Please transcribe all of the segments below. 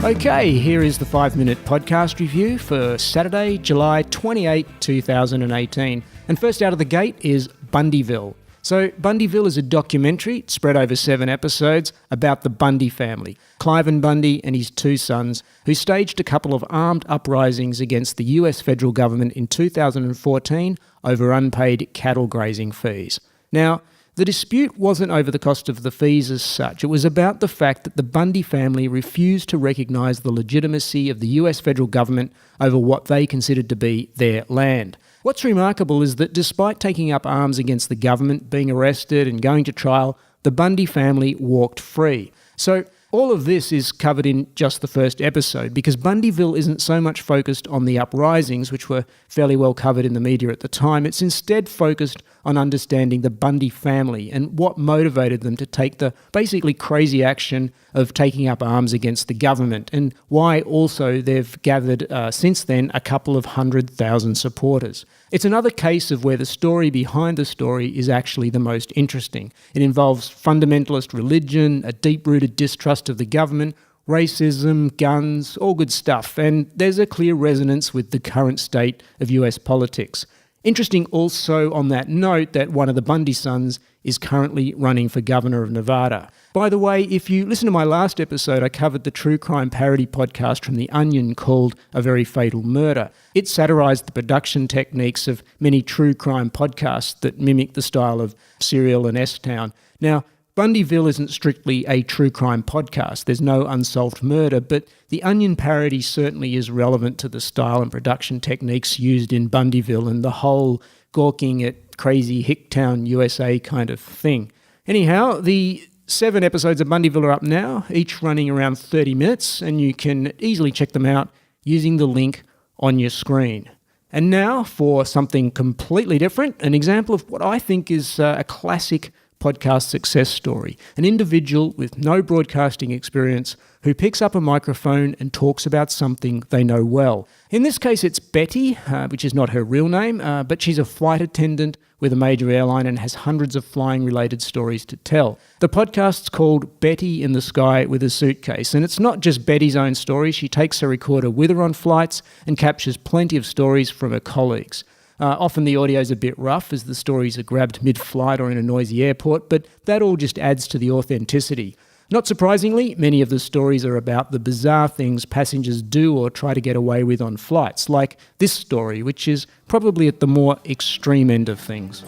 Okay, here is the 5-minute podcast review for Saturday, July 28, 2018. And first out of the gate is Bundyville. So Bundyville is a documentary spread over 7 episodes about the Bundy family, Cliven Bundy and his 2 sons, who staged a couple of armed uprisings against the US federal government in 2014 over unpaid cattle grazing fees. Now, the dispute wasn't over the cost of the fees as such. It was about the fact that the Bundy family refused to recognise the legitimacy of the US federal government over what they considered to be their land. What's remarkable is that despite taking up arms against the government, being arrested and going to trial, the Bundy family walked free. So all of this is covered in just the first episode because Bundyville isn't so much focused on the uprisings, which were fairly well covered in the media at the time. It's instead focused on understanding the Bundy family and what motivated them to take the basically crazy action of taking up arms against the government, and why also they've gathered since then a couple of 100,000 supporters. It's another case of where the story behind the story is actually the most interesting. It involves fundamentalist religion, a deep-rooted distrust of the government, racism, guns, all good stuff, and there's a clear resonance with the current state of US politics. Interesting also on that note that one of the Bundy sons is currently running for governor of Nevada. By the way, if you listen to my last episode, I covered the true crime parody podcast from The Onion called A Very Fatal Murder. It satirised the production techniques of many true crime podcasts that mimic the style of Serial and S-Town. Now, Bundyville isn't strictly a true crime podcast. There's no unsolved murder, but the Onion parody certainly is relevant to the style and production techniques used in Bundyville and the whole gawking at crazy Hicktown, USA kind of thing. Anyhow, the 7 episodes of Bundyville are up now, each running around 30 minutes, and you can easily check them out using the link on your screen. And now for something completely different, an example of what I think is a classic podcast success story. An individual with no broadcasting experience who picks up a microphone and talks about something they know well. In this case, it's Betty, which is not her real name, but she's a flight attendant with a major airline and has hundreds of flying-related stories to tell. The podcast's called Betty in the Sky with a Suitcase, and it's not just Betty's own stories. She takes her recorder with her on flights and captures plenty of stories from her colleagues. Often the audio's a bit rough as the stories are grabbed mid-flight or in a noisy airport, but that all just adds to the authenticity. Not surprisingly, many of the stories are about the bizarre things passengers do or try to get away with on flights, like this story, which is probably at the more extreme end of things.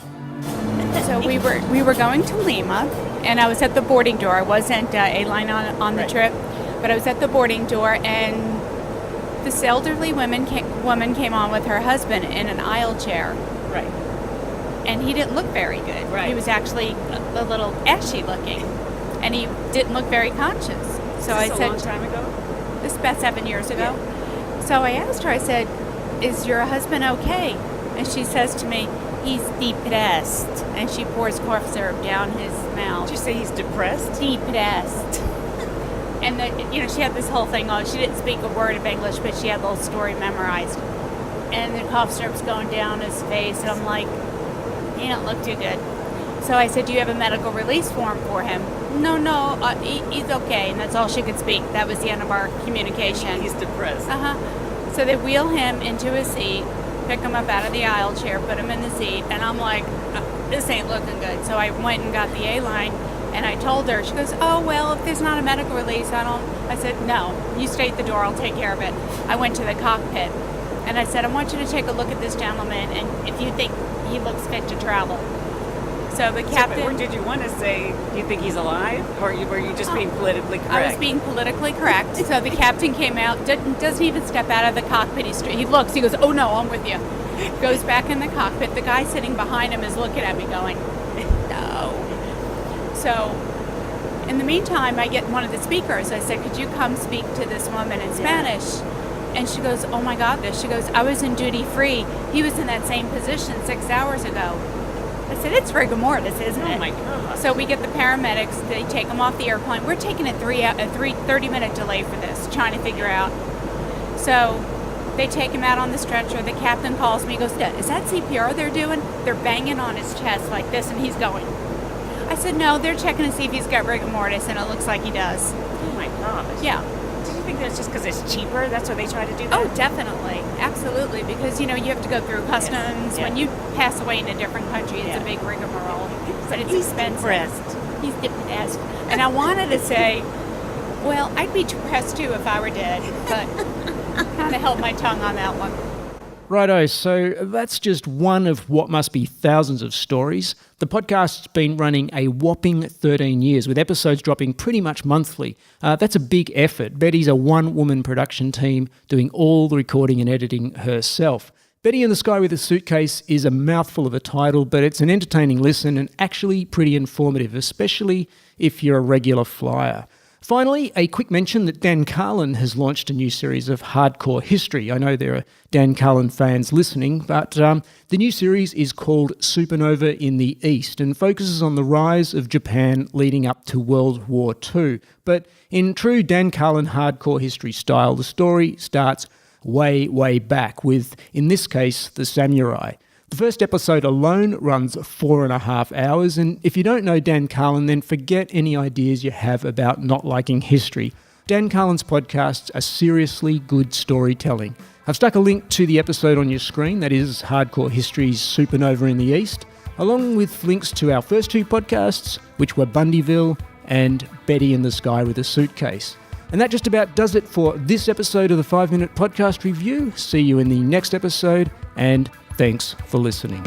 So we were going to Lima, and I was at the boarding door. I wasn't A-line on the trip, but I was at the boarding door, and this elderly woman came on with her husband in an aisle chair. Right. And he didn't look very good. Right. He was actually a little ashy looking, and he didn't look very conscious. So I said, a long time ago? This is about 7 years ago. Yeah. So I asked her, I said, "Is your husband okay?" And she says to me, "He's depressed." And she pours cough syrup down his mouth. Did you say he's depressed? Depressed. And she had this whole thing on. She didn't speak a word of English, but she had the whole story memorized. And the cough syrup's going down his face, and I'm like, he don't look too good. So I said, "Do you have a medical release form for him?" No, he's okay. And that's all she could speak. That was the end of our communication. He's depressed. So they wheel him into a seat, pick him up out of the aisle chair, put him in the seat, and I'm like, this ain't looking good. So I went and got the A-line. And I told her, she goes, "Oh, well, if there's not a medical release, I said, "No, you stay at the door, I'll take care of it." I went to the cockpit, and I said, "I want you to take a look at this gentleman, and if you think he looks fit to travel." So the captain... Or did you want to say, do you think he's alive? Or were you just being politically correct? I was being politically correct. So the captain came out, doesn't even step out of the cockpit. He looks, he goes, "Oh, no, I'm with you." Goes back in the cockpit. The guy sitting behind him is looking at me going, "No." So, in the meantime, I get one of the speakers. I said, "Could you come speak to this woman in Spanish?" And she goes, "Oh my God, she goes, "I was in duty free. He was in that same position 6 hours ago." I said, "It's rigor mortis, isn't it?" Oh my God. So we get the paramedics. They take him off the airplane. We're taking a 30-minute delay for this, trying to figure out. So they take him out on the stretcher. The captain calls me. He goes, "Is that CPR they're doing?" They're banging on his chest like this, and he's going. I said, "No, they're checking to see if he's got rigor mortis," and it looks like he does. Oh my gosh. Yeah. think that's just because it's cheaper? That's why they try to do that? Oh, definitely. Absolutely. Because, you have to go through customs. Yeah. When you pass away in a different country, it's Yeah. a big rigmarole. But it's He's expensive. depressed. He's depressed. And I wanted to say, well, I'd be depressed too if I were dead. But kind of held my tongue on that one. Righto, so that's just one of what must be thousands of stories. The podcast's been running a whopping 13 years, with episodes dropping pretty much monthly. That's a big effort. Betty's a one-woman production team doing all the recording and editing herself. Betty in the Sky with a Suitcase is a mouthful of a title, but it's an entertaining listen and actually pretty informative, especially if you're a regular flyer. Finally, a quick mention that Dan Carlin has launched a new series of hardcore history. I know there are Dan Carlin fans listening, but the new series is called Supernova in the East and focuses on the rise of Japan leading up to World War II. But in true Dan Carlin hardcore history style, the story starts way, way back with, in this case, the samurai. The first episode alone runs 4.5 hours, and if you don't know Dan Carlin, then forget any ideas you have about not liking history. Dan Carlin's podcasts are seriously good storytelling. I've stuck a link to the episode on your screen, that is Hardcore History's Supernova in the East, along with links to our first two podcasts, which were Bundyville and Betty in the Sky with a Suitcase. And that just about does it for this episode of the 5 Minute Podcast Review. See you in the next episode, and thanks for listening.